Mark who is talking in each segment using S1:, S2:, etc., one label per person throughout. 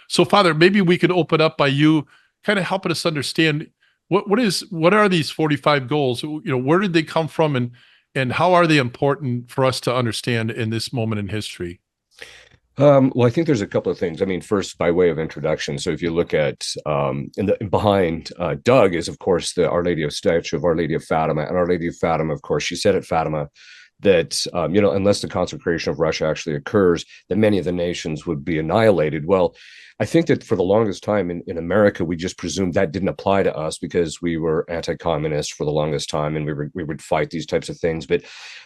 S1: So, Father, maybe we could open up by you kind of helping us understand what are these 45 goals? Where did they come from, and how are they important for us to understand in this moment in history?
S2: Well, I think there's a couple of things. I mean, first, by way of introduction, so if you look at behind Doug is, of course, the Our Lady of statue of Our Lady of Fatima, and Our Lady of Fatima, of course, she said at Fatima that unless the consecration of Russia actually occurs, that many of the nations would be annihilated. Well, I think that for the longest time in America, we just presumed that didn't apply to us because we were anti-communist for the longest time, and we would fight these types of things. But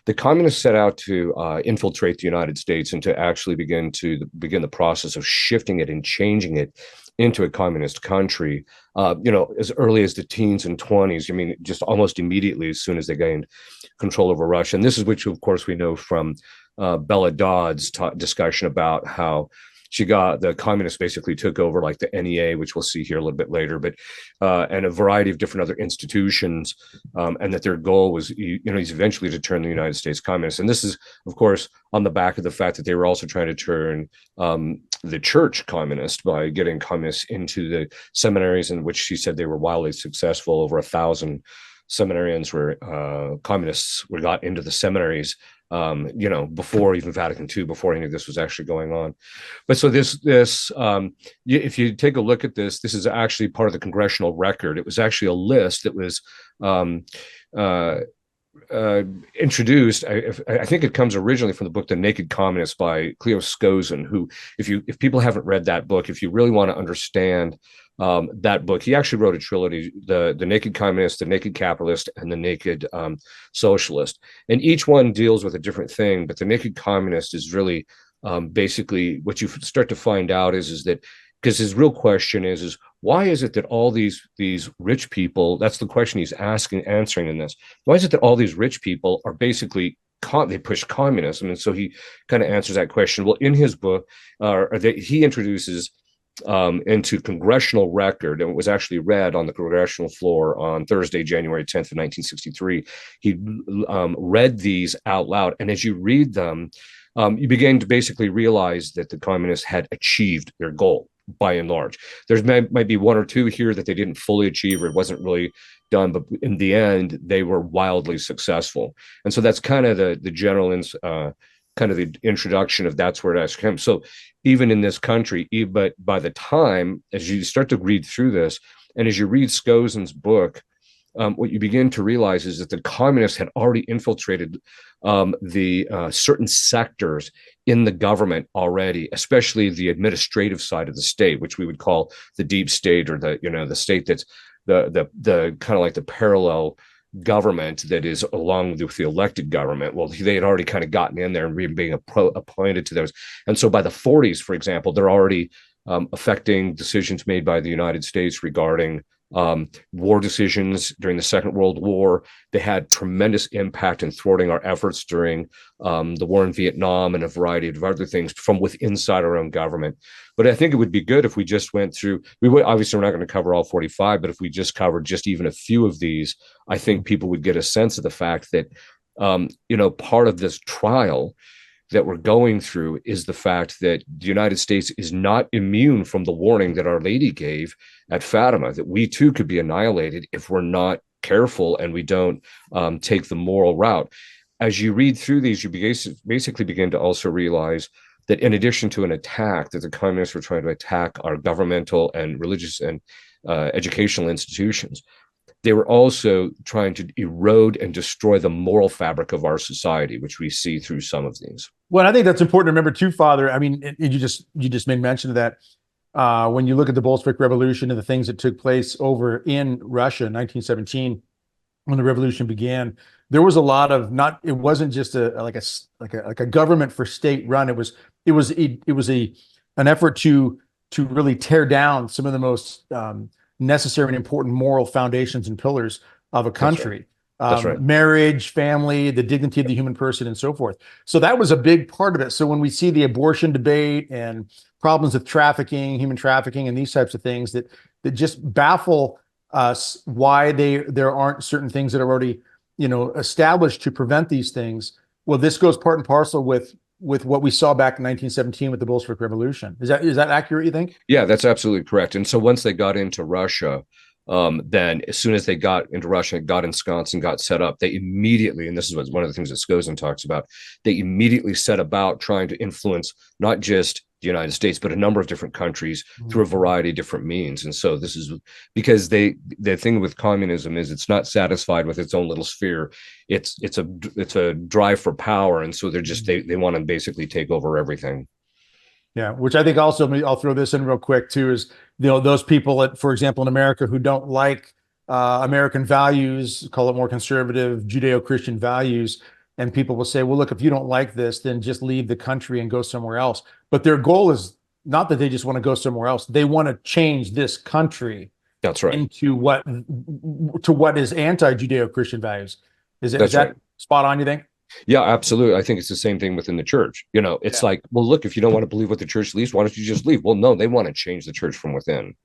S2: the communists set out to infiltrate the United States and to actually begin the process of shifting it and changing it into a communist country. As early as the teens and 20s. I mean, just almost immediately as soon as they gained control over Russia. And this is which, of course, we know from Bella Dodd's discussion about how the communists basically took over like the NEA, which we'll see here a little bit later, but and a variety of different other institutions, and that their goal was, eventually to turn the United States communist. And this is, of course, on the back of the fact that they were also trying to turn the church communist by getting communists into the seminaries, in which she said they were wildly successful. Over 1,000 seminarians communists got into the seminaries, before even Vatican II, before any of this was actually going on. But so if you take a look at this is actually part of the congressional record. It was actually a list that was introduced. I think it comes originally from the book The Naked Communist by Cleo Skousen, who, if people haven't read that book, if you really want to understand that book, he actually wrote a trilogy: the Naked Communist, the Naked Capitalist, and the Naked Socialist. And each one deals with a different thing, but the Naked Communist is really basically what you start to find out is that, because his real question is why is it that all these rich people, that's the question he's answering in this, why is it that all these rich people are basically they push communism? And so he kind of answers that question. Well, in his book, he introduces into congressional record, and it was actually read on the congressional floor on Thursday, January 10th of 1963. He read these out loud, and as you read them, you begin to basically realize that the communists had achieved their goal by and large. There might be one or two here that they didn't fully achieve, or it wasn't really done, but in the end, they were wildly successful. And so that's kind of the general kind of the introduction of that's where it has come. So even in this country, but by the time, as you start to read through this, and as you read Skousen's book, what you begin to realize is that the communists had already infiltrated the certain sectors in the government already, especially the administrative side of the state, which we would call the deep state, or the state that's the kind of like the parallel government that is along with the elected government. Well, they had already kind of gotten in there and being appointed to those. And so by the 40s, for example, they're already affecting decisions made by the United States regarding war decisions during the Second World War. They had tremendous impact in thwarting our efforts during the war in Vietnam and a variety of other things from within inside our own government. But I think it would be good if we just went through, obviously we're not going to cover all 45, but if we just covered just even a few of these, I think people would get a sense of the fact that, part of this trial that we're going through is the fact that the United States is not immune from the warning that Our Lady gave at Fatima, that we too could be annihilated if we're not careful and we don't take the moral route. As you read through these, you basically begin to also realize that in addition to an attack, that the communists were trying to attack our governmental and religious and educational institutions, they were also trying to erode and destroy the moral fabric of our society, which we see through some of these.
S3: Well, I think that's important to remember too, Father. I mean, you just made mention of that. When you look at the Bolshevik Revolution and the things that took place over in Russia in 1917, when the revolution began, there was a lot of it wasn't just a government for state run. It was an effort to really tear down some of the most necessary and important moral foundations and pillars of a country. That's right. Marriage, family, the dignity of the human person, and so forth. So that was a big part of it. So when we see the abortion debate and problems with trafficking, human trafficking, and these types of things that just baffle us, why there aren't certain things that are already established to prevent these things. Well, this goes part and parcel with with what we saw back in 1917 with the Bolshevik Revolution. Is that accurate, you think?
S2: Yeah, that's absolutely correct. And so once they got into Russia, then as soon as they got into Russia, got ensconced and got set up, they immediately, and this is one of the things that Skozen talks about, they immediately set about trying to influence not just the United States, but a number of different countries through a variety of different means. And so this is because the thing with communism is it's not satisfied with its own little sphere. It's a drive for power. And so they're just, they want to basically take over everything.
S3: Yeah, which I think also, I'll throw this in real quick too, is, those people for example, in America who don't like American values, call it more conservative Judeo-Christian values. And people will say, well, look, if you don't like this, then just leave the country and go somewhere else. But their goal is not that they just want to go somewhere else. They want to change this country.
S2: That's right.
S3: Into what is anti-Judeo-Christian values. Is that right? Spot on, you think?
S2: Yeah, absolutely. I think it's the same thing within the church. It's like, well, look, if you don't want to believe what the church believes, why don't you just leave? Well, no, they want to change the church from within.